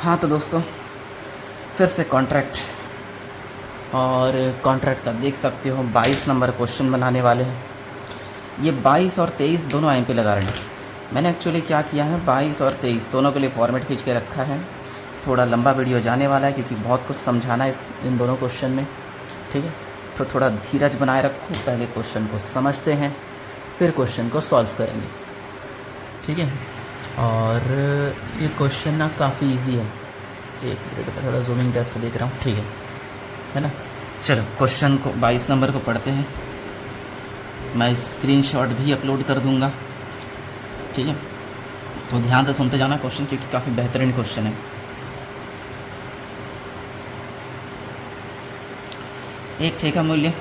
हाँ तो दोस्तों, फिर से कॉन्ट्रैक्ट, और कॉन्ट्रैक्ट का देख सकते हो 22 नंबर क्वेश्चन बनाने वाले हैं। ये 22 और 23 दोनों आईएम पे लगा रहे हैं। मैंने एक्चुअली क्या किया है, 22 और 23 दोनों के लिए फॉर्मेट खींच के रखा है। थोड़ा लंबा वीडियो जाने वाला है क्योंकि बहुत कुछ समझाना है इन दोनों क्वेश्चन में, ठीक है। तो थोड़ा धीरज बनाए रखो, पहले क्वेश्चन को समझते हैं फिर क्वेश्चन को सॉल्व करेंगे, ठीक है। और ये क्वेश्चन ना काफ़ी इजी है। एक मिनट में थोड़ा जूमिंग टेस्ट देख रहा हूँ, ठीक है ना। चलो क्वेश्चन को 22 नंबर को पढ़ते हैं। मैं स्क्रीनशॉट भी अपलोड कर दूंगा, ठीक है। तो ध्यान से सुनते जाना क्वेश्चन, क्योंकि काफ़ी बेहतरीन क्वेश्चन है। एक ठेका मूल्य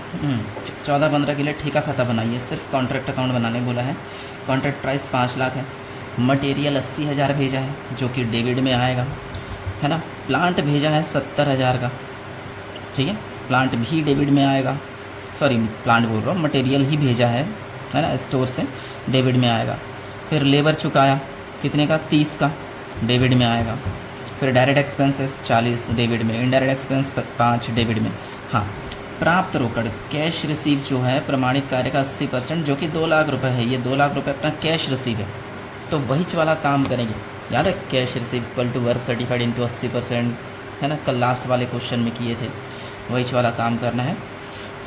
14-15 के लिए ठेका खाता बनाइए। सिर्फ कॉन्ट्रैक्ट अकाउंट बनाने बोला है। कॉन्ट्रैक्ट प्राइस 5 लाख है। मटेरियल 80,000 भेजा है जो कि डेबिट में आएगा, है ना। प्लांट भेजा है 70,000 का, ठीक है। प्लांट भी डेबिट में आएगा, सॉरी प्लांट बोल रहा हूँ, मटेरियल ही भेजा है ना, स्टोर से डेबिट में आएगा। फिर लेबर चुकाया कितने का, 30 का, डेबिट में आएगा। फिर डायरेक्ट एक्सपेंसेस 40 डेबिट में, इनडायरेक्ट एक्सपेंस 5 डेबिट में। हाँ, प्राप्त रोकड़ कैश रिसीव जो है प्रमाणित कार्य का 80%, जो कि 2 लाख रुपए है। ये 2 लाख रुपए अपना कैश रिसीव है, तो वही वाला काम करेंगे। याद है, cash receive equal to work certified into 80%, है ना। कल लास्ट वाले क्वेश्चन में किए थे, वही वाला काम करना है।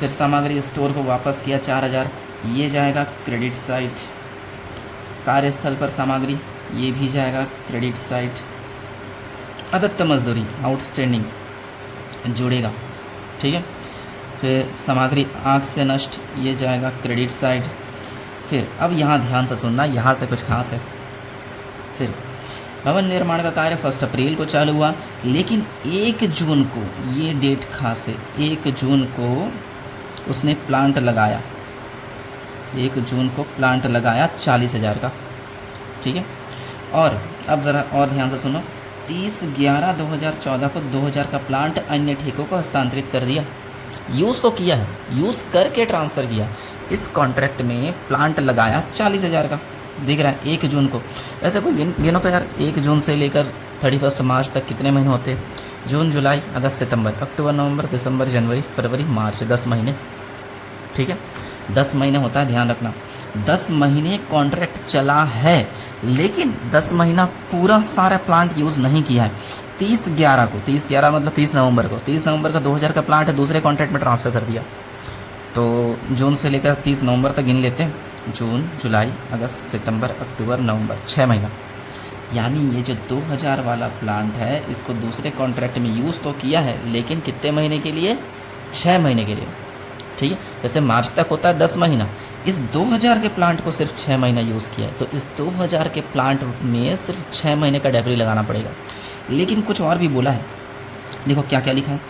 फिर सामग्री स्टोर को वापस किया 4,000, ये जाएगा क्रेडिट साइड। कार्यस्थल पर सामग्री, ये भी जाएगा क्रेडिट साइड। अदत्त मजदूरी आउटस्टैंडिंग जुड़ेगा, ठीक है। फिर सामग्री आँख से नष्ट, ये जाएगा क्रेडिट साइड। फिर अब यहाँ ध्यान से सुनना, यहाँ से कुछ खास है। फिर भवन निर्माण का कार्य 1 अप्रैल को चालू हुआ, लेकिन 1 जून को, ये डेट खास है, 1 जून को उसने प्लांट लगाया। 1 जून को प्लांट लगाया 40,000 का, ठीक है। और अब ज़रा और ध्यान से सुनो, 30/11/2014 को 2,000 का प्लांट अन्य ठेकों को हस्तांतरित कर दिया। यूज़ तो किया है, यूज़ करके ट्रांसफ़र किया। इस कॉन्ट्रैक्ट में प्लांट लगाया 40,000 का, दिख रहा है 1 जून को। वैसे कोई गिनो तो यार, 1 जून से लेकर 31 मार्च तक कितने महीने होते हैं? जून, जुलाई, अगस्त, सितंबर, अक्टूबर, नवंबर, दिसंबर, जनवरी, फरवरी, मार्च, 10 महीने, ठीक है। 10 महीने होता है, ध्यान रखना। 10 महीने कॉन्ट्रैक्ट चला है, लेकिन 10 महीना पूरा सारा प्लांट यूज़ नहीं किया है। 30/11 को, 30/11 मतलब 30 नवंबर को, 30 नवंबर का 2,000 का प्लांट है, दूसरे कॉन्ट्रैक्ट में ट्रांसफ़र कर दिया। तो जून से लेकर 30 नवंबर तक गिन लेते हैं। जून, जुलाई, अगस्त, सितंबर, अक्टूबर, नवंबर, 6 महीना। यानी ये जो 2,000 वाला प्लांट है, इसको दूसरे कॉन्ट्रैक्ट में यूज़ तो किया है, लेकिन कितने महीने के लिए? 6 महीने के लिए, ठीक है। जैसे मार्च तक होता है 10 महीना, इस 2,000 के प्लांट को सिर्फ 6 महीना यूज़ किया है। तो इस 2,000 के प्लांट में सिर्फ 6 महीने का डेब्री लगाना पड़ेगा। लेकिन कुछ और भी बोला है, देखो क्या क्या लिखा है।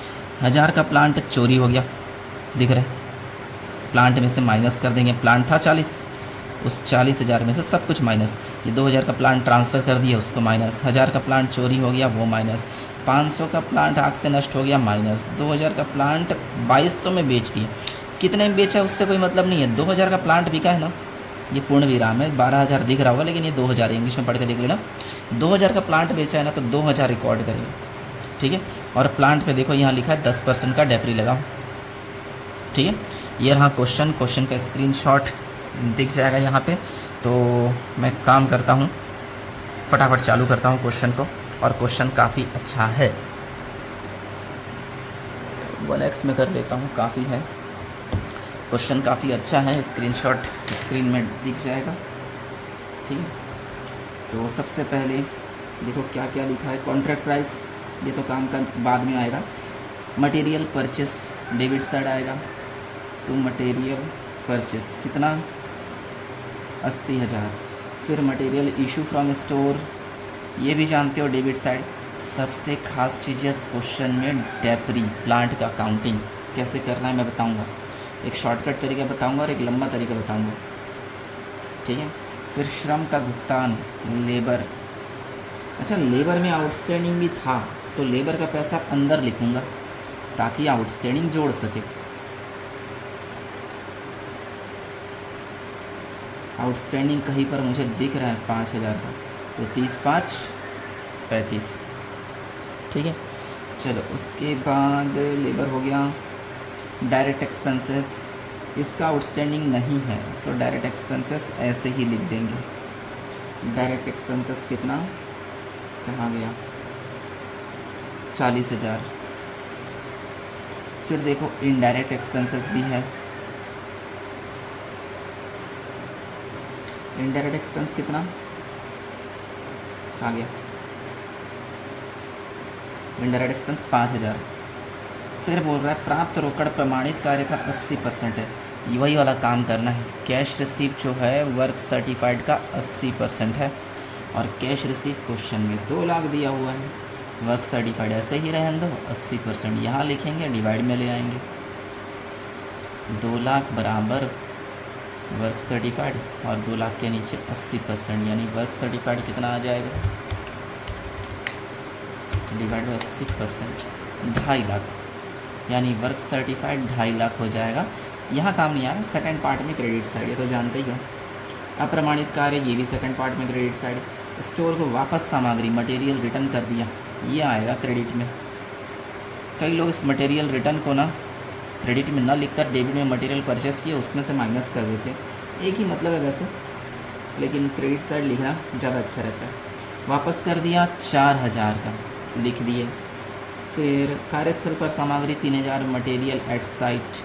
1,000 का प्लांट चोरी हो गया, दिख रहा है। प्लांट में से माइनस कर देंगे, प्लांट था 40, उस 40,000 में से सब कुछ माइनस। ये 2,000 का प्लांट ट्रांसफ़र कर दिया, उसको माइनस। 1,000 का प्लांट चोरी हो गया, वो माइनस। 500 का प्लांट आग से नष्ट हो गया, माइनस। 2,000 का प्लांट 2,200 में बेच दिया। कितने में बेचा उससे कोई मतलब नहीं है। 2,000 का प्लांट बिका है ना, ये पूर्ण विराम है। 12,000 दिख रहा होगा, लेकिन ये 2,000 है, इंग्लिश में पढ़ के देख लेना। 2,000 का प्लांट बेचा है ना, तो 2,000 रिकॉर्ड करेंगे, ठीक है। और प्लांट पे देखो यहाँ लिखा है 10% का डेप्री लगाओ, ठीक है। ये रहा क्वेश्चन, क्वेश्चन का स्क्रीनशॉट दिख जाएगा यहाँ पे। तो मैं काम करता हूँ, फटाफट चालू करता हूँ क्वेश्चन को, और क्वेश्चन काफ़ी अच्छा है। 1x में कर लेता हूँ, काफ़ी है क्वेश्चन, काफ़ी अच्छा है। स्क्रीनशॉट स्क्रीन में दिख जाएगा, ठीक है। तो सबसे पहले देखो क्या क्या लिखा है। कॉन्ट्रैक्ट प्राइस, ये तो काम का बाद में आएगा। मटेरियल परचेस डेबिट साइड आएगा, तो मटेरियल परचेस कितना, 80,000। फिर मटेरियल इशू फ्रॉम स्टोर, ये भी जानते हो डेबिट साइड। सबसे खास चीज़ है इस क्वेश्चन में डेप्री, प्लांट का काउंटिंग कैसे करना है मैं बताऊंगा। एक शॉर्टकट तरीका बताऊंगा और एक लंबा तरीका बताऊंगा, ठीक है। फिर श्रम का भुगतान, लेबर। अच्छा, लेबर में आउटस्टैंडिंग भी था, तो लेबर का पैसा अंदर लिखूंगा ताकि आउटस्टैंडिंग जोड़ सके। आउटस्टैंडिंग कहीं पर मुझे दिख रहा है 5,000 का, तो 30 5 35, ठीक है। चलो उसके बाद लेबर हो गया। डायरेक्ट एक्सपेंसेस, इसका आउटस्टैंडिंग नहीं है तो डायरेक्ट एक्सपेंसेस ऐसे ही लिख देंगे। डायरेक्ट एक्सपेंसेस कितना, कहाँ गया, 40,000। फिर देखो इनडायरेक्ट एक्सपेंसेस भी है। इनडायरेक्ट एक्सपेंस कितना आ गया, इनडायरेक्ट एक्सपेंस 5,000। फिर बोल रहा है प्राप्त रोकड़ प्रमाणित कार्य का 80% है, वही वाला काम करना है। कैश रिसीव जो है वर्क सर्टिफाइड का 80% है, और कैश रिसीव क्वेश्चन में 2 लाख दिया हुआ है, वर्क सर्टिफाइड ऐसे ही रहने दो, 80% यहाँ लिखेंगे, डिवाइड में ले आएंगे। 2 लाख बराबर वर्क सर्टिफाइड और 2 लाख के नीचे 80%, यानी वर्क सर्टिफाइड कितना आ जाएगा, डिवाइड बाई 80%, 2.5 लाख, यानी वर्क सर्टिफाइड 2.5 लाख हो जाएगा। यहाँ काम नहीं आया, सेकंड पार्ट में क्रेडिट साइड, ये तो जानते ही हो। अप्रमाणित कार्य, ये भी सेकंड पार्ट में क्रेडिट साइड। स्टोर को वापस सामग्री मटेरियल रिटर्न कर दिया, ये आएगा क्रेडिट में। कई लोग इस मटेरियल रिटर्न को ना क्रेडिट में ना लिखकर डेबिट में मटेरियल परचेस किया उसमें से माइनस कर देते हैं, एक ही मतलब है वैसे, लेकिन क्रेडिट साइड लिखना ज़्यादा अच्छा रहता है। वापस कर दिया 4,000 का, लिख दिए। फिर कार्यस्थल पर सामग्री 3,000 मटेरियल एट साइट,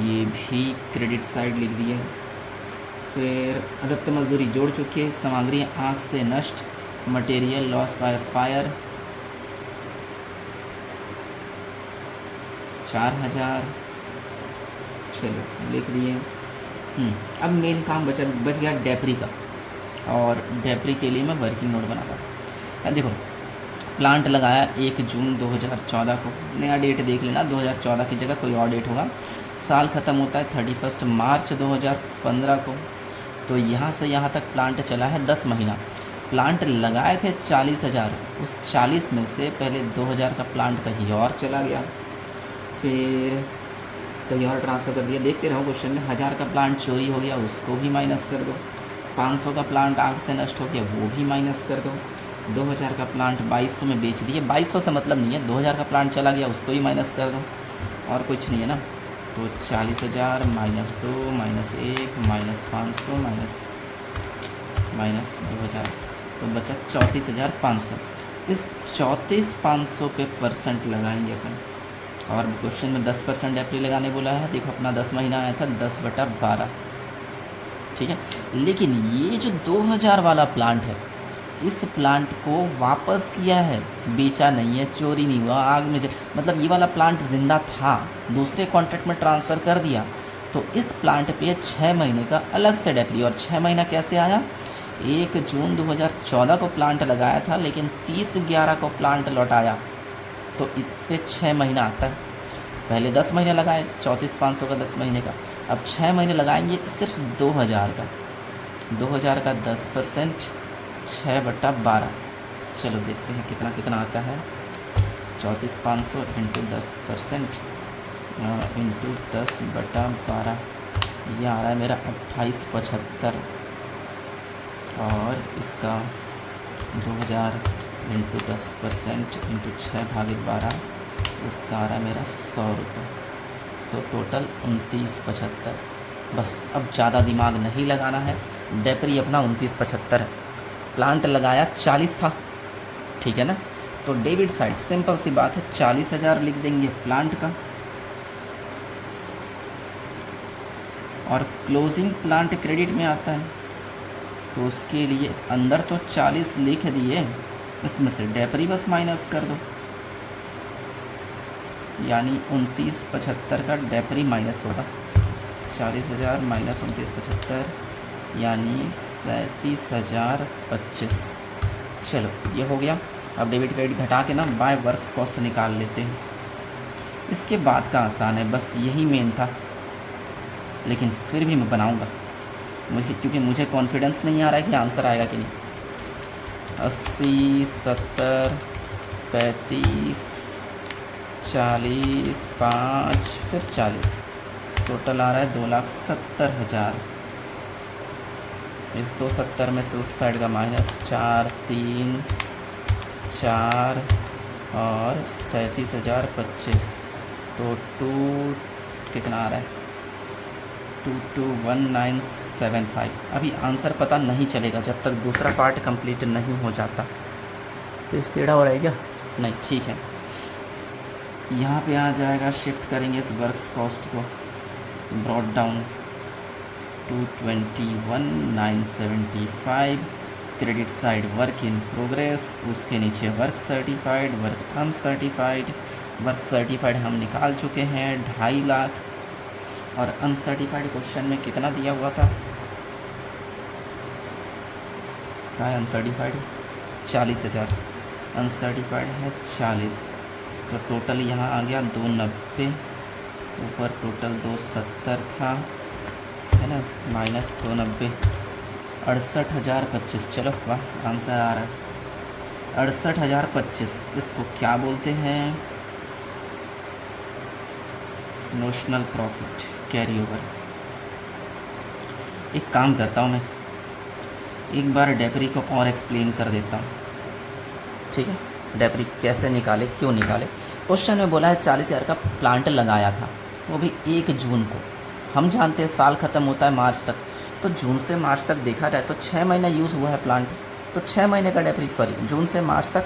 ये भी क्रेडिट साइड लिख दिए। फिर अदत्त मजदूरी जोड़ चुकी है, सामग्री आग से नष्ट, मटेरियल लॉस बाय फायर 4,000, चलो लिख दिए। अब मेन काम बच गया डेप्री का, और डेप्री के लिए मैं वर्किंग नोट बना रहा। देखो प्लांट लगाया 1 जून 2014 को, नया डेट देख लेना, 2014 की जगह कोई और डेट होगा। साल ख़त्म होता है 31 मार्च 2015 को, तो यहाँ से यहाँ तक प्लांट चला है 10 महीना। प्लांट लगाए थे 40,000, उस 40 में से पहले 2,000 का प्लांट कहीं और चला गया, फिर कहीं और ट्रांसफ़र कर दिया। देखते रहो क्वेश्चन में, 1,000 का प्लांट चोरी हो गया, उसको भी माइनस कर दो। 500 का प्लांट आग से नष्ट हो गया, वो भी माइनस कर दो। 2,000 का प्लांट 2,200 में बेच दिए, 2,200 से मतलब नहीं है, 2,000 का प्लांट चला गया, उसको भी माइनस कर दो, और कुछ नहीं है ना। तो 40,000 माइनस 2 माइनस 1 माइनस 500 माइनस 2,000, तो बचा 34,500। इस 34,500 पे परसेंट लगाएंगे अपन, और क्वेश्चन में 10% डेप्री लगाने बोला है। देखो अपना 10 महीना आया था, 10/12, ठीक है। लेकिन ये जो 2,000 वाला प्लांट है, इस प्लांट को वापस किया है, बेचा नहीं है, चोरी नहीं हुआ, आग में मतलब ये वाला प्लांट ज़िंदा था, दूसरे कॉन्ट्रैक्ट में ट्रांसफ़र कर दिया, तो इस प्लांट पे 6 महीने का अलग से डेप्री। और 6 महीना कैसे आया, 1 जून 2014 को प्लांट लगाया था, लेकिन 30/11 को प्लांट लौटाया, तो इस पर 6 महीना आता है। पहले 10 महीने लगाए, 34,500 का 10 महीने का, अब 6 महीने लगाएंगे सिर्फ 2,000 का। 2,000 का 10%, 6/12। चलो देखते हैं कितना कितना आता है। 34,500 इंटू 10% इंटू 10/12, ये आ रहा है मेरा 28,75, और इसका 2,000 इंटू 10% इंटू 6/12, इसका आ रहा है मेरा 100 रुपये, तो टोटल 29,75। बस अब ज़्यादा दिमाग नहीं लगाना है, डेप्री अपना 29,75 है। प्लांट लगाया 40 था, ठीक है ना, तो डेबिट साइड सिंपल सी बात है, 40,000 लिख देंगे प्लांट का, और क्लोजिंग प्लांट क्रेडिट में आता है, तो उसके लिए अंदर तो 40 लिख दिए, इसमें से डेप्री बस माइनस कर दो, यानी 29,75 का डेप्री माइनस होगा। 40,000 माइनस 29,75 यानी 37,025। चलो ये हो गया। अब डेबिट क्रेडिट घटा के ना बाय वर्क्स कॉस्ट निकाल लेते हैं। इसके बाद का आसान है, बस यही मेन था, लेकिन फिर भी मैं बनाऊंगा क्योंकि मुझे कॉन्फिडेंस नहीं आ रहा है कि आंसर आएगा कि नहीं। 80, 70, 35, 40, 5 फिर 40, टोटल आ रहा है 2,70,000। इस 270 में से उस साइड का माइनस 4 3 4 और 37,025, तो 2 कितना आ रहा है 221975। अभी आंसर पता नहीं चलेगा जब तक दूसरा पार्ट कंप्लीट नहीं हो जाता। तो इस टेढ़ा हो रहा है क्या? नहीं, ठीक है। यहाँ पे आ जाएगा, शिफ्ट करेंगे इस वर्क्स कॉस्ट को, brought down 221,975, credit side work in progress, उसके नीचे work certified, work uncertified. Work certified हम निकाल चुके हैं 2.5 लाख, और अनसर्टिफाइड क्वेश्चन में कितना दिया हुआ था? क्या है अनसर्टिफाइड? 40,000। अनसर्टिफाइड है 40, तो टोटल यहाँ आ गया 290, ऊपर टोटल 270 था, है ना, माइनस 290, 68,025। चलो वाह, आंसर आ रहा है 68,025। इसको क्या बोलते हैं? Notional profit carry over. एक काम करता हूँ मैं, एक बार डेपरी को और एक्सप्लेन कर देता हूँ, ठीक है? डेपरी कैसे निकाले, क्यों निकाले। क्वेश्चन में बोला है 40,000 का प्लांट लगाया था, वो भी 1 जून को। हम जानते हैं साल ख़त्म होता है मार्च तक, तो जून से मार्च तक देखा जाए तो 6 महीना यूज़ हुआ है प्लांट, तो 6 महीने का डेपरी, सॉरी जून से मार्च तक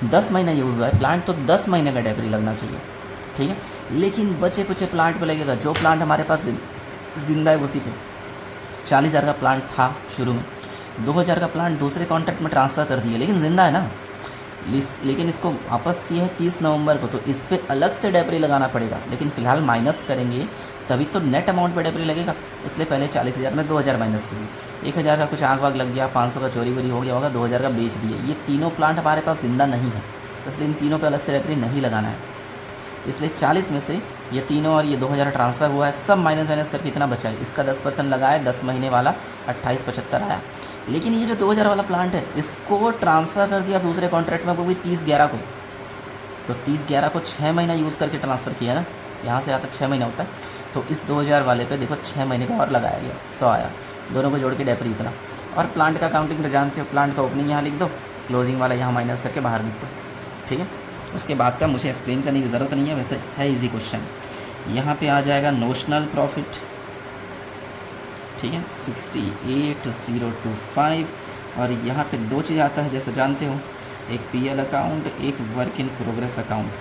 10 महीना यूज़ हुआ है प्लांट, तो 10 महीने का डेपरी लगना चाहिए, ठीक है? लेकिन बचे कुछ प्लांट पे लगेगा, जो प्लांट हमारे पास जिंदा है उसी पे। 40,000 का प्लांट था शुरू में, 2,000 का प्लांट दूसरे कॉन्ट्रैक्ट में ट्रांसफ़र कर दिया, लेकिन ज़िंदा है ना, लेकिन इसको वापस किए हैं 30 नवंबर को, तो इस पर अलग से डेपरी लगाना पड़ेगा। लेकिन फ़िलहाल माइनस करेंगे तभी तो नेट अमाउंट पे डेपरी लगेगा, इसलिए पहले 40,000 में 2,000 माइनस किए, 1,000 का कुछ आग वाग लग गया, 500 का चोरी वोरी हो गया होगा, 2,000 का बेच दिए। ये तीनों प्लांट हमारे पास ज़िंदा नहीं है, इसलिए इन तीनों पे अलग से डेपरी नहीं लगाना है। इसलिए 40 में से ये तीनों और ये 2,000 ट्रांसफ़र हुआ है, सब माइनस करके इतना बचा है। इसका 10% लगाया, 10 महीने वाला 28,75 आया। लेकिन ये जो 2,000 वाला प्लांट है, इसको ट्रांसफ़र कर दिया दूसरे कॉन्ट्रैक्ट में, वो भी 30/11 को। तो 30/11 को 6 महीना यूज़ करके ट्रांसफ़र किया ना, यहाँ से यहाँ तक 6 महीना होता है। तो इस 2,000 वाले पे देखो 6 महीने का और लगाया गया, 100 आया, दोनों को जोड़ के डेपरी इतना। और प्लांट का काउंटिंग तो जानते हो, प्लांट का ओपनिंग यहाँ लिख दो, क्लोजिंग वाला यहाँ माइनस करके बाहर लिख दो, ठीक है? उसके बाद का मुझे एक्सप्लेन करने की ज़रूरत नहीं है, वैसे है इजी क्वेश्चन। यहाँ पे आ जाएगा नोशनल प्रॉफिट, ठीक है, 68,025, और यहाँ पे 2 चीज़ आता है जैसे जानते हो, एक PL अकाउंट, एक work in progress account.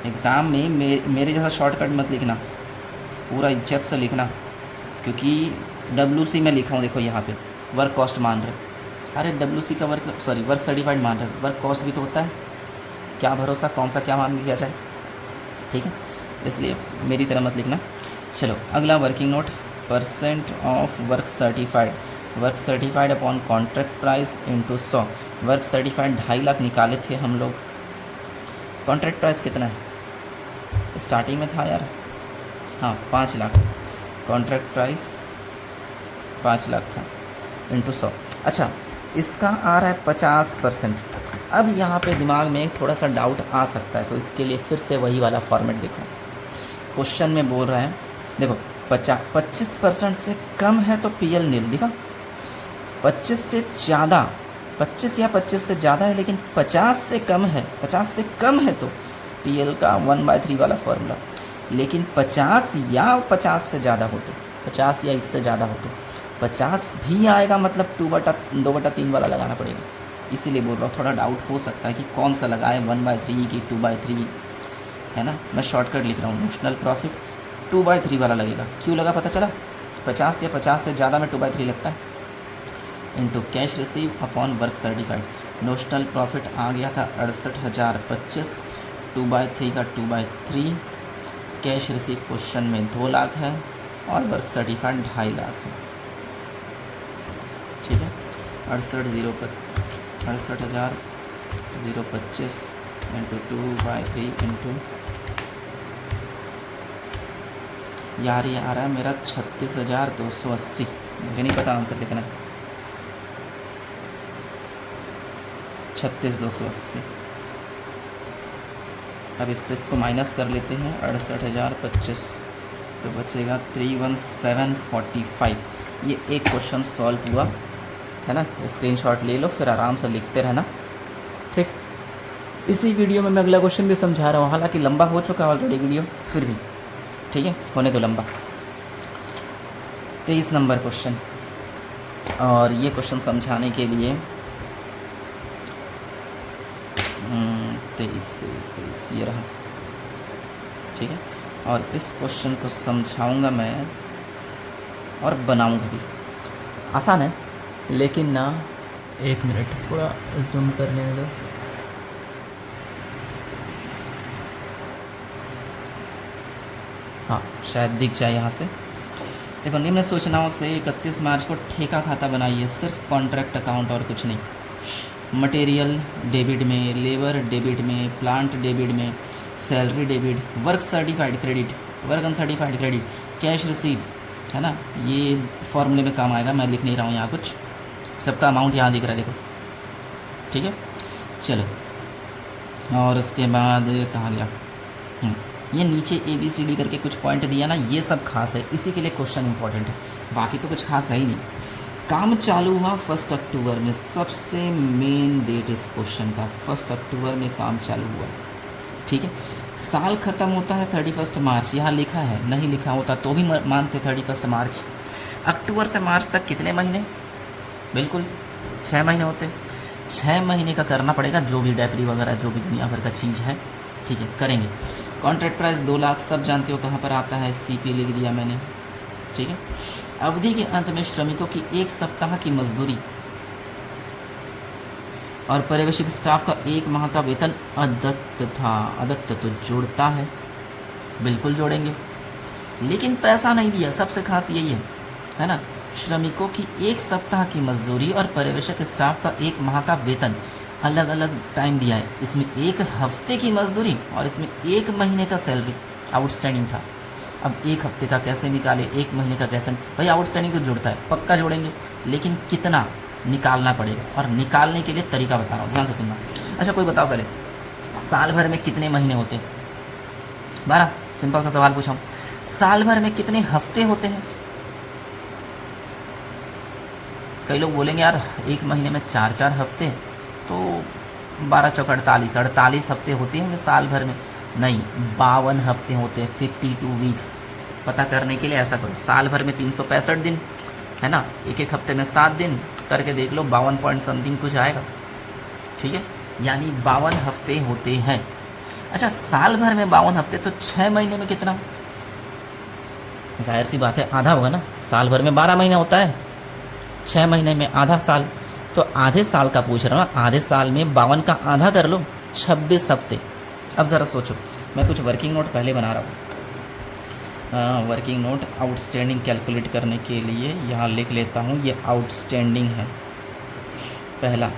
Exam में मेरे जैसा शॉर्टकट मत लिखना, पूरा इज्जत से लिखना, क्योंकि WC में लिखा हूँ, देखो यहाँ पे वर्क कॉस्ट मान रहे, अरे WC का वर्क सर्टिफाइड मान रहे, वर्क कॉस्ट भी तो होता है, क्या भरोसा कौन सा क्या मान लिया जाए, ठीक है? इसलिए मेरी तरह मत लिखना। चलो अगला working note, % of work certified upon contract price into 100। Work certified 2.5 lakh निकाले थे हम लोग, कॉन्ट्रैक्ट प्राइस कितना है स्टार्टिंग में था यार, हाँ 5 लाख, कॉन्ट्रैक्ट प्राइस 5 लाख था इंटू 100। अच्छा, इसका आ रहा है 50%। अब यहाँ पे दिमाग में थोड़ा सा डाउट आ सकता है, तो इसके लिए फिर से वही वाला फॉर्मेट देखो। क्वेश्चन में बोल रहा है, देखो 25% से कम है तो PL नील, देखा 25 से ज़्यादा, 25 या 25 से ज़्यादा है लेकिन 50 से कम है, 50 से कम है तो PL का 1/3 वाला फॉर्मूला। लेकिन 50 या 50 से ज़्यादा हो तो, 50 या इससे ज़्यादा हो तो 50 भी आएगा, मतलब 2/3 वाला लगाना पड़ेगा। इसीलिए बोल रहा हूँ, थोड़ा डाउट हो सकता है कि कौन सा लगाए, 1/3 की 2/3, है ना? मैं शॉर्टकट लिख रहा हूँ, नोशनल प्रॉफिट 2/3 वाला लगेगा। क्यों लगा पता चला? 50 या 50 से ज़्यादा में 2/3 लगता है, into cash receive upon work certified. Notional profit आ गया था 68,025, 2/3 का 2/3, कैश रिसीव क्वेश्चन में 2 लाख है और वर्क सर्टिफाइड 2.5 लाख है, ठीक है? 68,025 इंटू 2/3 इंटू, यार ये आ रहा है मेरा 36,280, मुझे नहीं पता आंसर कितना है, 36,280। अब इससे इसको माइनस कर लेते हैं, 68,025 तो बचेगा 31745। ये एक क्वेश्चन सॉल्व हुआ है ना। स्क्रीनशॉट ले लो, फिर आराम से लिखते रहना, ठीक। इसी वीडियो में मैं अगला क्वेश्चन भी समझा रहा हूँ, हालांकि लंबा हो चुका है ऑलरेडी वीडियो, फिर भी ठीक है, होने दो लंबा। 23 नंबर क्वेश्चन, और ये क्वेश्चन समझाने के लिए 23 ये रहा, ठीक है। और इस क्वेश्चन को समझाऊंगा मैं और बनाऊंगा भी। आसान है लेकिन ना, 1 मिनट थोड़ा जूम करने दो। हाँ शायद दिख जाए यहाँ से। देखो, निम्न सूचनाओं से 31 मार्च को ठेका खाता बनाइए, सिर्फ कॉन्ट्रैक्ट अकाउंट और कुछ नहीं। मटेरियल डेबिट में, लेबर डेबिट में, प्लांट डेबिट में, salary debit, work certified credit, work uncertified credit, cash receive, है ना। ये फॉर्मूले में काम आएगा, मैं लिख नहीं रहा हूँ यहाँ कुछ, सबका अमाउंट यहाँ दिख रहा है देखो, ठीक है। चलो, और उसके बाद कहाँ गया, ये नीचे ABCD करके कुछ पॉइंट दिया ना, ये सब खास है, इसी के लिए क्वेश्चन इंपॉर्टेंट है, बाकी तो कुछ खास है ही नहीं। काम चालू हुआ 1 अक्टूबर में, सबसे मेन डेट इस क्वेश्चन का, 1 अक्टूबर में काम चालू हुआ, ठीक है। साल ख़त्म होता है 31 मार्च, यहाँ लिखा है, नहीं लिखा होता तो भी मानते 31 मार्च। अक्टूबर से मार्च तक कितने महीने, बिल्कुल 6 महीने होते हैं। 6 महीने का करना पड़ेगा, जो भी डेपरी वगैरह जो भी दुनिया भर का चीज़ है, ठीक है, करेंगे। कॉन्ट्रैक्ट प्राइस 2 लाख, सब जानते हो कहाँ पर आता है, CP लिख दिया मैंने, ठीक है। अवधि के अंत में श्रमिकों की 1 सप्ताह की मजदूरी और पर्यवेक्षक स्टाफ का 1 माह का वेतन अदत्त था। अदत्त तो जोड़ता है, बिल्कुल जोड़ेंगे, लेकिन पैसा नहीं दिया, सबसे खास यही है ना। श्रमिकों की 1 सप्ताह की मजदूरी और पर्यवेक्षक स्टाफ का 1 माह का वेतन, अलग अलग टाइम दिया है। इसमें 1 हफ्ते की मजदूरी और इसमें 1 महीने का सैलरी आउटस्टैंडिंग था। अब 1 हफ्ते का कैसे निकाले, 1 महीने का कैसे, भाई आउटस्टैंडिंग तो जुड़ता है, पक्का जोड़ेंगे, लेकिन कितना निकालना पड़ेगा, और निकालने के लिए तरीका बता रहा हूँ, ध्यान से सुनना। अच्छा कोई बताओ पहले, साल भर में कितने महीने होते हैं? 12। सिंपल सा सवाल पूछा हूँ, साल भर में कितने हफ्ते होते हैं? कई लोग बोलेंगे यार 1 महीने में 4 हफ्ते, तो 12 चौक 48, 48 हफ्ते होते होंगे साल भर में। नहीं, 52 हफ्ते होते हैं, 52 वीक्स। पता करने के लिए ऐसा करो, साल भर में 365 दिन है ना, एक हफ्ते में 7 दिन करके देख लो, 52 पॉइंट समथिंग कुछ आएगा, ठीक है, यानी 52 हफ्ते होते हैं। अच्छा, साल भर में 52 हफ्ते, तो 6 महीने में कितना? जाहिर सी बात है आधा होगा ना, साल भर में 12 महीना होता है, 6 महीने में आधा साल, तो आधे साल का पूछ रहा हूँ ना, आधे साल में 52 का आधा कर लो, 26 हफ्ते। अब ज़रा सोचो, मैं कुछ वर्किंग नोट पहले बना रहा हूँ, वर्किंग नोट आउटस्टैंडिंग कैलकुलेट करने के लिए यहाँ लिख लेता हूँ। ये आउटस्टैंडिंग है, पहला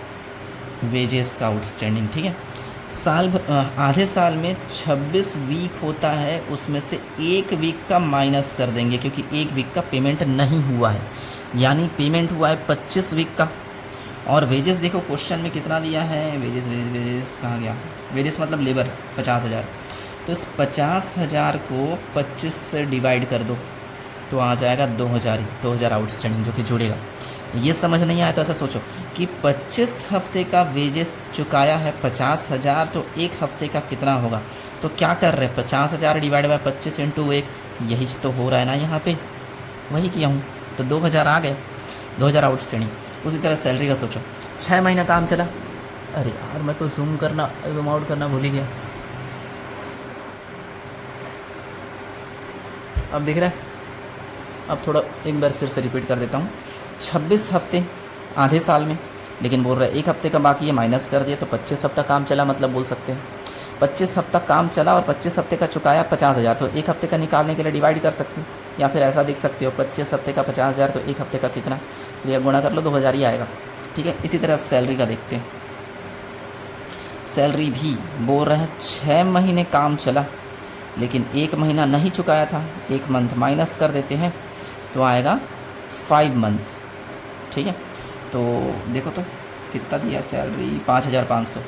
वेजेस का आउटस्टैंडिंग, ठीक है। आधे साल में 26 वीक होता है, उसमें से 1 वीक का माइनस कर देंगे, क्योंकि 1 वीक का पेमेंट नहीं हुआ है, यानी पेमेंट हुआ है 25 वीक का। और वेजेस देखो क्वेश्चन में कितना दिया है, वेजेस कहाँ गया, वेजेस मतलब लेबर 50,000, तो इस 50,000 को 25 से डिवाइड कर दो तो आ जाएगा 2,000 आउटस्टैंडिंग, जो कि जुड़ेगा। ये समझ नहीं आया तो ऐसा सोचो कि 25 हफ्ते का वेजेस चुकाया है 50,000, तो 1 हफ्ते का कितना होगा, तो क्या कर रहे हैं, 50,000 डिवाइड बाय 25 इंटू 1, यही तो हो रहा है ना यहाँ पे, वही किया हूँ, तो 2,000 आ गए, 2,000 आउटस्टैंडिंग। उसी तरह सैलरी का सोचो, 6 महीना काम चला, अरे यार मैं तो जूम आउट करना भूल ही गया, अब दिख रहा है, अब थोड़ा एक बार फिर से रिपीट कर देता हूँ। 26 हफ्ते आधे साल में, लेकिन बोल रहा है 1 हफ्ते का बाकी है, माइनस कर दिया, तो 25 हफ्ता काम चला, मतलब बोल सकते हैं 25 हफ्ता काम चला और 25 हफ्ते का चुकाया 50,000, तो 1 हफ्ते का निकालने के लिए डिवाइड कर सकते हैं, या फिर ऐसा देख सकते हो 25 हफ्ते का 50,000, तो 1 हफ्ते का कितना, तो यह गुणा कर लो, 2,000 ही आएगा, ठीक है। इसी तरह सैलरी का देखते हैं, सैलरी भी बोल रहे हैं 6 महीने काम चला, लेकिन 1 महीना नहीं चुकाया था, 1 मंथ माइनस कर देते हैं, तो आएगा 5 मंथ, ठीक है। तो देखो तो कितना दिया सैलरी, 5,500,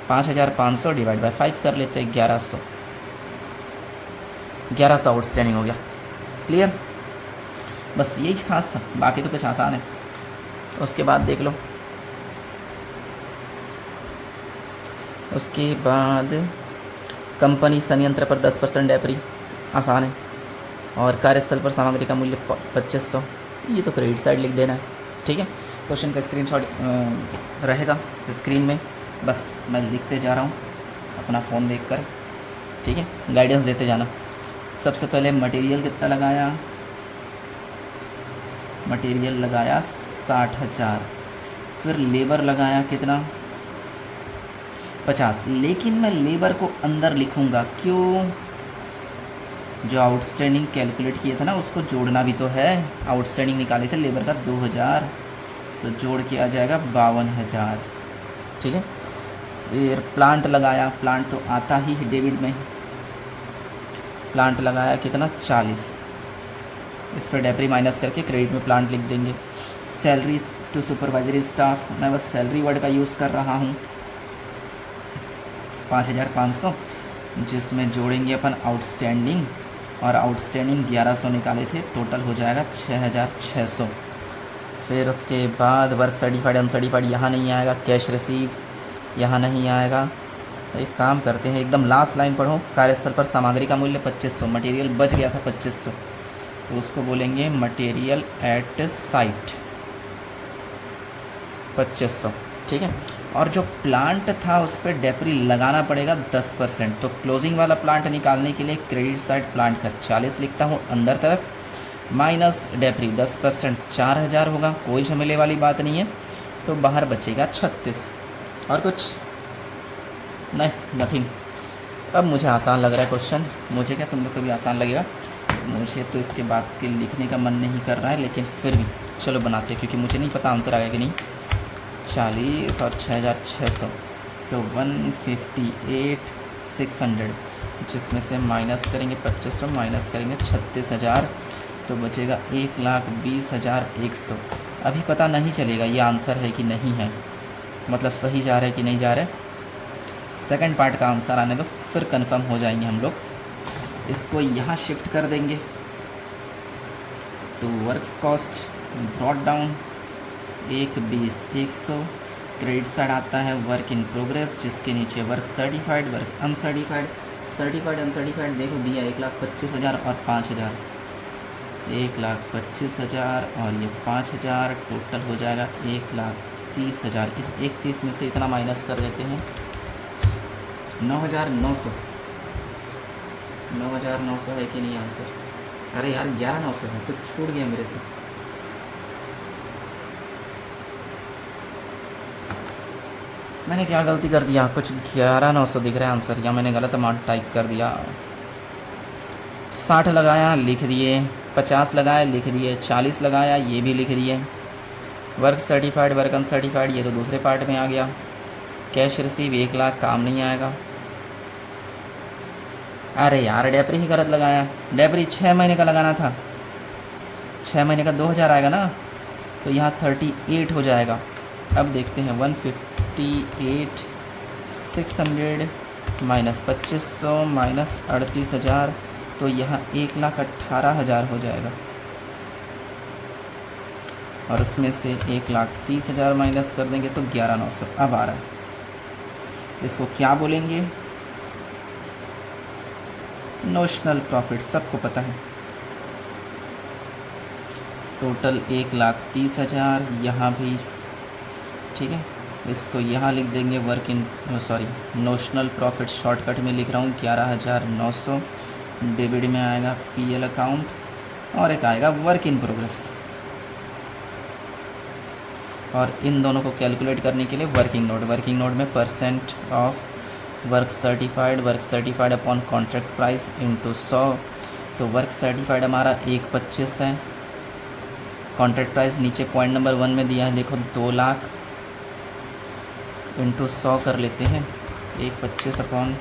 5,500 डिवाइड बाय 5 कर लेते हैं, 1100 आउटस्टैंडिंग हो गया, क्लियर, बस यही खास था, बाकी तो कुछ आसान है। उसके बाद देख लो, उसके बाद कंपनी संयंत्र पर 10% डेप्री, आसान है। और कार्यस्थल पर सामग्री का मूल्य 2500, ये तो क्रेडिट साइड लिख देना है, ठीक है। क्वेश्चन का स्क्रीनशॉट रहेगा स्क्रीन में, बस मैं लिखते जा रहा हूँ अपना फ़ोन देखकर, ठीक है, गाइडेंस देते जाना। सबसे पहले मटेरियल कितना लगाया, मटेरियल लगाया 60,000, फिर लेबर लगाया कितना 50, लेकिन मैं लेबर को अंदर लिखूँगा, क्यों, जो आउटस्टैंडिंग कैलकुलेट किए थे ना उसको जोड़ना भी तो है, आउटस्टैंडिंग निकाले थे लेबर का 2000, तो जोड़ के आ जाएगा 52,000, ठीक है। फिर प्लांट लगाया, प्लांट तो आता ही है डेबिट में, प्लांट लगाया कितना 40, इस पर डेप्री माइनस करके क्रेडिट में प्लांट लिख देंगे। सैलरी टू सुपरवाइजरी स्टाफ, मैं बस सैलरी वर्ड का यूज़ कर रहा हूँ, 5,500, जिसमें जोड़ेंगे अपन आउटस्टैंडिंग, और आउटस्टैंडिंग 1100 निकाले थे, टोटल हो जाएगा 6,600। फिर उसके बाद वर्क सर्टिफाइड अनसर्टिफाइड यहाँ नहीं आएगा, कैश रिसीव यहाँ नहीं आएगा। एक काम करते हैं, एकदम लास्ट लाइन पढ़ो, कार्यस्थल पर सामग्री का मूल्य 2500, मटेरियल बच गया था 2500, तो उसको बोलेंगे मटेरियल एट साइट 2500, ठीक है। और जो प्लांट था उस पर डेप्री लगाना पड़ेगा 10%, तो क्लोजिंग वाला प्लांट निकालने के लिए क्रेडिट साइड प्लांट का 40 लिखता हूँ अंदर तरफ, माइनस डेप्री 10%, 4,000 होगा, कोई झमेले वाली बात नहीं है, तो बाहर बचेगा 36। और कुछ नहीं, नथिंग। अब मुझे आसान लग रहा है क्वेश्चन, मुझे क्या तुम लोग को भी आसान लगेगा, मुझे तो इसके बाद के लिखने का मन नहीं कर रहा है, लेकिन फिर भी चलो बनाते, क्योंकि मुझे नहीं पता आंसर आएगा कि नहीं। 40 और 6,600, तो 158,600, जिसमें से माइनस करेंगे 2500, माइनस करेंगे 36,000, तो बचेगा 1,20,100। अभी पता नहीं चलेगा ये आंसर है कि नहीं है, मतलब सही जा रहा है कि नहीं जा रहा है, सेकंड पार्ट का आंसर आने दो, फिर कंफर्म हो जाएंगे हम लोग। इसको यहाँ शिफ्ट कर देंगे to works cost, brought down 1,20,100, credit side आता है वर्क इन प्रोग्रेस, जिसके नीचे work certified, work uncertified, certified uncertified देखो दिया 1,25,000 और 5,000, 1,25,000 और ये 5,000, टोटल हो जाएगा 1,30,000। इस 1,30 में से इतना माइनस कर देते हैं, 9,900, 9,900 है कि नहीं आंसर, अरे यार 11,900 है, कुछ छूट गया मेरे से, मैंने क्या गलती कर दिया, कुछ 11,900 दिख रहा है आंसर, या मैंने गलत अमाउंट टाइप कर दिया। 60 लगाया लिख दिए, 50 लगाया लिख दिए, 40 लगाया ये भी लिख दिए, वर्क सर्टिफाइड वर्क अनसर्टिफाइड ये तो दूसरे पार्ट में आ गया, कैश रिसीव 1,00,000 काम नहीं आएगा। अरे यार डेप्री ही गलत लगाया, डेप्री 6 महीने का लगाना था, 6 महीने का 2,000 आएगा ना, तो यहाँ 38 हो जाएगा। अब देखते हैं 158,600 माइनस 2500 माइनस 38,000, तो यहाँ 1,18,000 हो जाएगा, और उसमें से 1,30,000 माइनस कर देंगे तो 11,900 अब आ रहा है। इसको क्या बोलेंगे, नोशनल प्रॉफिट, सबको पता है। टोटल 1,30,000 यहाँ भी, ठीक है, इसको यहाँ लिख देंगे work in notional profit shortcut में लिख रहा हूँ 11,900, डेबिट में आएगा पीएल अकाउंट, और एक आएगा वर्क इन प्रोग्रेस, और इन दोनों को कैलकुलेट करने के लिए वर्किंग नोट में percent of work certified upon contract price into 100, तो वर्क सर्टिफाइड हमारा 1,25 है, कॉन्ट्रैक्ट प्राइस नीचे पॉइंट नंबर 1 में दिया है देखो 2,00,000 इंटू 100 कर लेते हैं, 1,25 अपॉन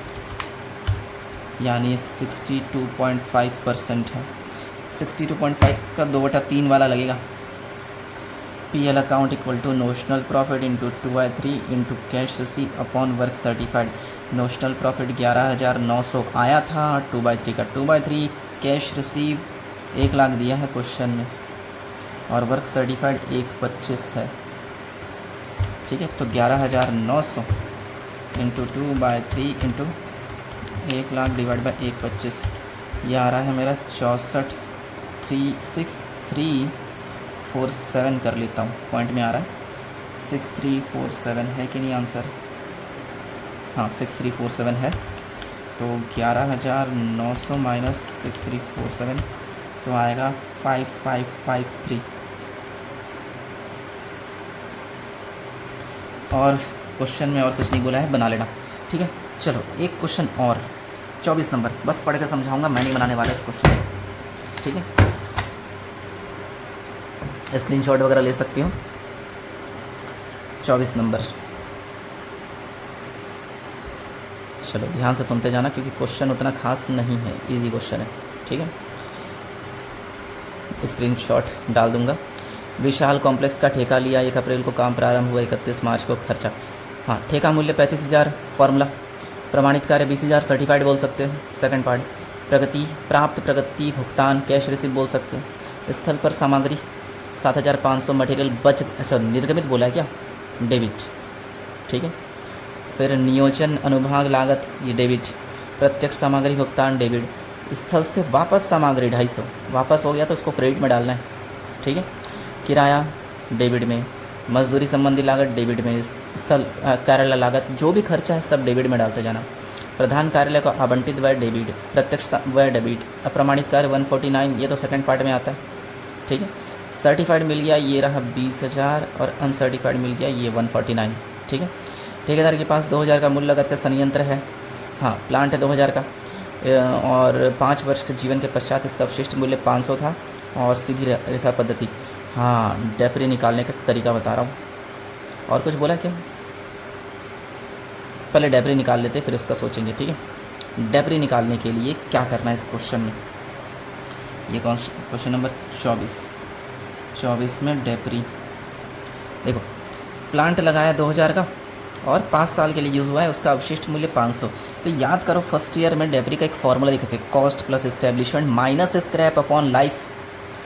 यानी 62.5% है, 62.5 का 2/3 वाला लगेगा। PL account equal to notional profit into 2/3 into cash receive upon work certified. Notional profit 11,900 आया था, 2/3 का 2/3 कैश रिसीव 1 लाख दिया है क्वेश्चन में और वर्क सर्टिफाइड 125 है, ठीक है। तो 11,900 into 2/3 into 1 lakh divide by 125, ये आ रहा है मेरा 6347 कर लेता हूँ, पॉइंट में आ रहा है 6347 है कि नहीं आंसर? हाँ 6347 है। तो 11,900 माइनस 6347 तो आएगा 5553। और क्वेश्चन में और कुछ नहीं बोला है, बना लेना, ठीक है। चलो एक क्वेश्चन और 24 नंबर, बस पढ़ के समझाऊंगा, मैं नहीं बनाने वाला इस क्वेश्चन, ठीक है। स्क्रीनशॉट वगैरह ले सकती हो। 24 नंबर, चलो ध्यान से सुनते जाना क्योंकि क्वेश्चन उतना खास नहीं है, इजी क्वेश्चन है, ठीक है। स्क्रीनशॉट डाल दूंगा। विशाल कॉम्प्लेक्स का ठेका लिया, 1 अप्रैल को काम प्रारंभ हुआ, 31 मार्च को खर्चा। हाँ, ठेका मूल्य 35,000, फॉर्मूला प्रमाणित कार्य 20,000, सर्टिफाइड बोल सकते हैं। सेकंड पार्ट प्रगति, प्राप्त प्रगति, भुगतान कैश रिसीव बोल सकते हैं। स्थल पर सामग्री 7,500, मटेरियल बच, अच्छा निर्गमित बोला है क्या, डेबिट, ठीक है। फिर नियोजन अनुभाग लागत, ये डेबिट। प्रत्यक्ष सामग्री भुगतान डेबिट। स्थल से वापस सामग्री 250 वापस हो गया तो उसको क्रेडिट में डालना है, ठीक है। किराया डेबिट में, मजदूरी संबंधी लागत डेबिट में, स्थल कार्यालय लागत जो भी खर्चा है सब डेबिट में डालते जाना। प्रधान कार्यालय को आवंटित व्यय डेबिट, प्रत्यक्ष व्यय डेबिट। अप्रमाणित कार्य 149, ये तो सेकंड पार्ट में आता है, ठीक है। सर्टिफाइड मिल गया, ये रहा 20,000 और अनसर्टिफाइड मिल गया ये 149, ठीक है। ठेकेदार के पास 2,000 का मूल्य लागत का संयंत्र है, हाँ प्लांट है 2,000 का, और 5 वर्ष के जीवन के पश्चात इसका अवशिष्ट मूल्य 500 था। और सीधी रेखा पद्धति, हाँ डेप्री निकालने का तरीका बता रहा हूँ। और कुछ बोला क्या? पहले डेप्री निकाल लेते फिर उसका सोचेंगे, ठीक है। डेप्री निकालने के लिए क्या करना है इस क्वेश्चन में, ये क्वेश्चन नंबर 24 में डेप्री देखो, प्लांट लगाया 2,000 का और 5 साल के लिए यूज़ हुआ है, उसका अवशिष्ट मूल्य 500। तो याद करो फर्स्ट ईयर में डेप्री का एक फॉर्मूला दिखे थे, cost plus establishment minus scrap upon life,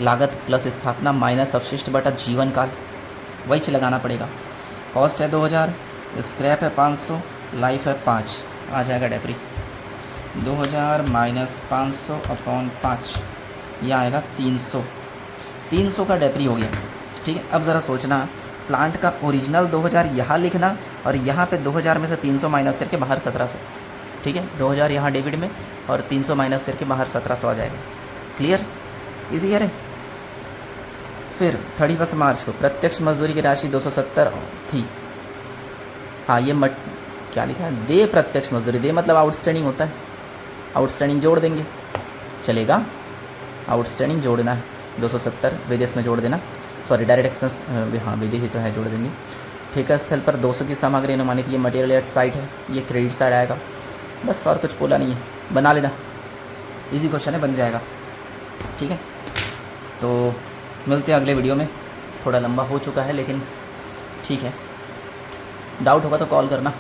लागत प्लस स्थापना माइनस अवशिष्ट बटा जीवन काल, वही चीज लगाना पड़ेगा। कॉस्ट है 2,000, स्क्रैप है 500, लाइफ है 5, आ जाएगा डेप्री 2,000 माइनस 500 अपॉन 5, यह आएगा 300 का डेप्री हो गया, ठीक है। अब ज़रा सोचना, प्लांट का ओरिजिनल 2,000 यहाँ लिखना और यहाँ पे 2,000 में से 300 माइनस करके बाहर 1,700, ठीक है। 2,000 यहाँ डेबिट में और 300 माइनस करके बाहर 1,700 आ जाएगा। क्लियर, इजी है रे। फिर 31 मार्च को प्रत्यक्ष मजदूरी की राशि 270 थी, हाँ ये क्या लिखा है, दे प्रत्यक्ष मजदूरी, दे मतलब आउटस्टैंडिंग होता है, आउटस्टैंडिंग जोड़ देंगे, चलेगा। आउटस्टैंडिंग जोड़ना है 270, वेजेस में जोड़ देना, सॉरी डायरेक्ट एक्सपेंस, हाँ वेजेस ही तो है, जोड़ देंगे। ठेका स्थल पर 200 की सामग्री अनुमानित, ये मटेरियल एट साइट है, ये क्रेडिट साइड आएगा। बस और कुछ बोला नहीं है, बना लेना, इजी क्वेश्चन है, बन जाएगा, ठीक है। तो मिलते हैं अगले वीडियो में, थोड़ा लंबा हो चुका है लेकिन ठीक है, डाउट होगा तो कॉल करना।